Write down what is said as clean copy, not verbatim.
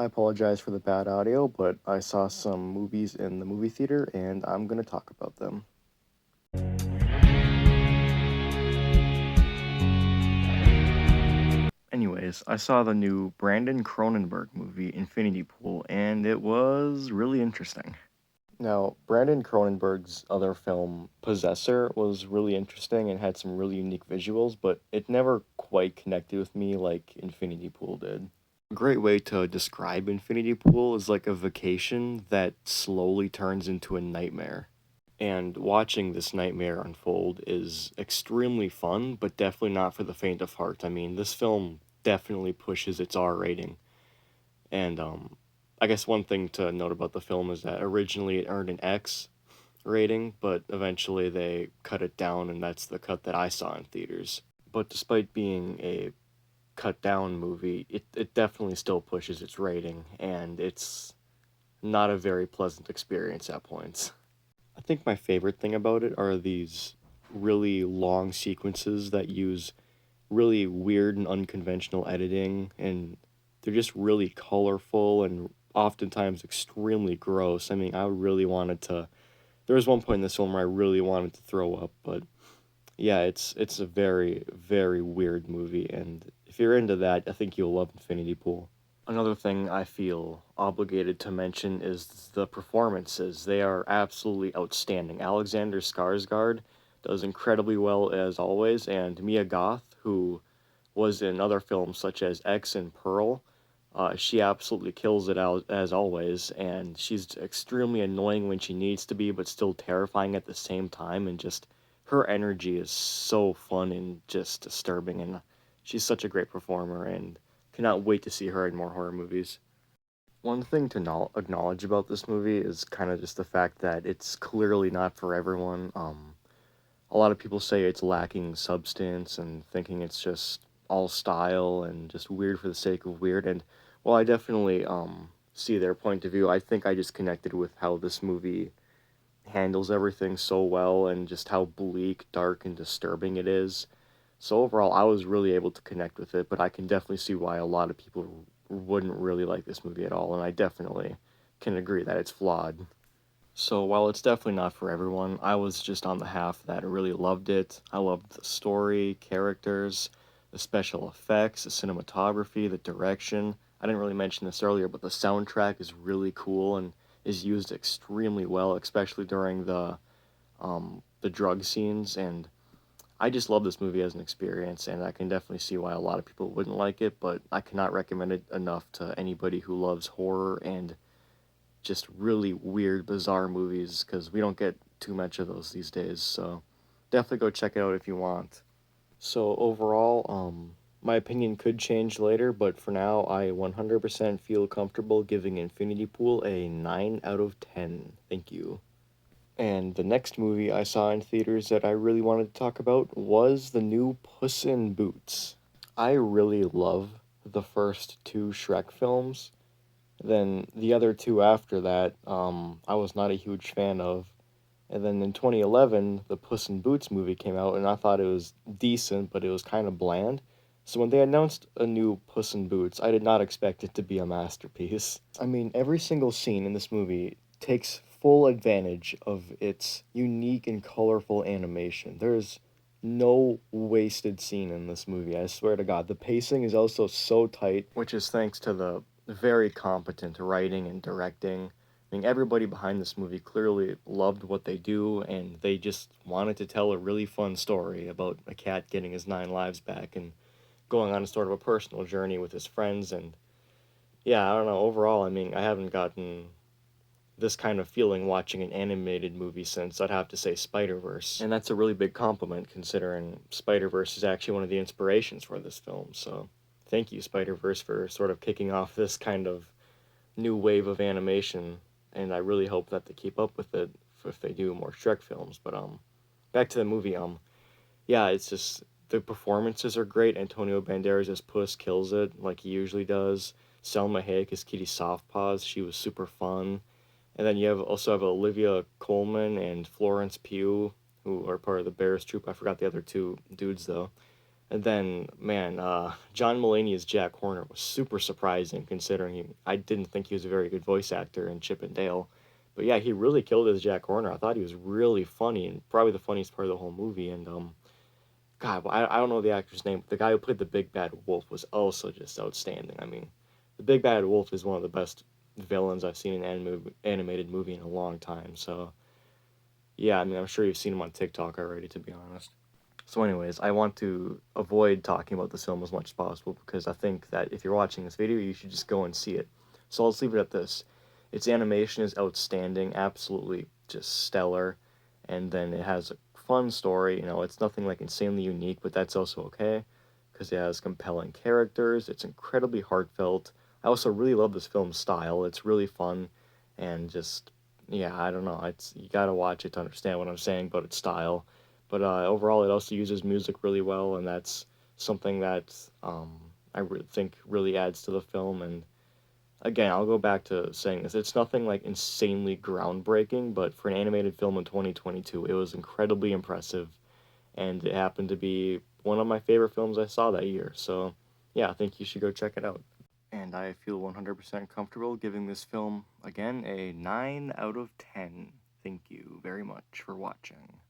I apologize for the bad audio, but I saw some movies in the movie theater and I'm gonna talk about them. Anyways, I saw the new Brandon Cronenberg movie, Infinity Pool, and it was really interesting. Now, Brandon Cronenberg's other film, Possessor, was really interesting and had some really unique visuals, but it never quite connected with me like Infinity Pool did. A great way to describe Infinity Pool is like a vacation that slowly turns into a nightmare. And watching this nightmare unfold is extremely fun, but definitely not for the faint of heart. I mean, this film definitely pushes its R rating. And I guess one thing to note about the film is that originally it earned an X rating, but eventually they cut it down, and that's the cut that I saw in theaters. But despite being a cut down movie, it definitely still pushes its rating, and it's not a very pleasant experience at points. I think my favorite thing about it are these really long sequences that use really weird and unconventional editing, and they're just really colorful and oftentimes extremely gross. I mean, I really wanted to. There was one point in this film where I really wanted to throw up, but yeah, it's a very very weird movie, and if you're into that, I think you'll love Infinity Pool. Another thing I feel obligated to mention is the performances. They are absolutely outstanding. Alexander Skarsgård does incredibly well as always, and Mia Goth, who was in other films such as X and Pearl, she absolutely kills it out as always, and she's extremely annoying when she needs to be, but still terrifying at the same time, and just her energy is so fun and just disturbing, and she's such a great performer, and cannot wait to see her in more horror movies. One thing to acknowledge about this movie is kind of just the fact that it's clearly not for everyone. A lot of people say it's lacking substance and thinking it's just all style and just weird for the sake of weird. And while I definitely see their point of view, I think I just connected with how this movie handles everything so well and just how bleak, dark, and disturbing it is. So overall, I was really able to connect with it, but I can definitely see why a lot of people wouldn't really like this movie at all, and I definitely can agree that it's flawed. So while it's definitely not for everyone, I was just on the half that really loved it. I loved the story, characters, the special effects, the cinematography, the direction. I didn't really mention this earlier, but the soundtrack is really cool and is used extremely well, especially during the drug scenes. And I just love this movie as an experience, and I can definitely see why a lot of people wouldn't like it, but I cannot recommend it enough to anybody who loves horror and just really weird, bizarre movies, because we don't get too much of those these days, so definitely go check it out if you want. So overall, my opinion could change later, but for now, I 100% feel comfortable giving Infinity Pool a 9 out of 10. Thank you. And the next movie I saw in theaters that I really wanted to talk about was the new Puss in Boots. I really love the first two Shrek films. Then the other two after that, I was not a huge fan of. And then in 2011, the Puss in Boots movie came out, and I thought it was decent, but it was kind of bland. So when they announced a new Puss in Boots, I did not expect it to be a masterpiece. I mean, every single scene in this movie takes full advantage of its unique and colorful animation. There's no wasted scene in this movie, I swear to God. The pacing is also so tight, which is thanks to the very competent writing and directing. I mean, everybody behind this movie clearly loved what they do, and they just wanted to tell a really fun story about a cat getting his 9 lives back and going on a sort of a personal journey with his friends. And yeah, I don't know. Overall, I mean, I haven't gotten this kind of feeling watching an animated movie since, I'd have to say, Spider-Verse. And that's a really big compliment considering Spider-Verse is actually one of the inspirations for this film. So thank you, Spider-Verse, for sort of kicking off this kind of new wave of animation, and I really hope that they keep up with it if they do more Shrek films. But back to the movie. Yeah, it's just the performances are great. Antonio Banderas as Puss kills it like he usually does. Selma Hayek as Kitty Softpaws, she was super fun. And then you also have Olivia Colman and Florence Pugh, who are part of the Bears troupe. I forgot the other two dudes though. And then, man, John Mulaney as Jack Horner was super surprising considering I didn't think he was a very good voice actor in Chip and Dale. But yeah, he really killed it as Jack Horner. I thought he was really funny and probably the funniest part of the whole movie. And God, I don't know the actor's name, but the guy who played the Big Bad Wolf was also just outstanding. I mean, the Big Bad Wolf is one of the best villains I've seen in an animated movie in a long time. So yeah, I mean, I'm sure you've seen him on TikTok already, to be honest. So, anyways, I want to avoid talking about this film as much as possible because I think that if you're watching this video, you should just go and see it. So, let's leave it at this. Its animation is outstanding, absolutely just stellar, and then it has a fun story. You know, it's nothing like insanely unique, but that's also okay because it has compelling characters. It's incredibly heartfelt. I also really love this film's style. It's really fun and just, yeah, I don't know. It's you gotta watch it to understand what I'm saying about its style. But overall, it also uses music really well, and that's something that think really adds to the film. And again, I'll go back to saying this: it's nothing like insanely groundbreaking, but for an animated film in 2022, it was incredibly impressive, and it happened to be one of my favorite films I saw that year. So, yeah, I think you should go check it out. And I feel 100% comfortable giving this film, again, a 9 out of 10. Thank you very much for watching.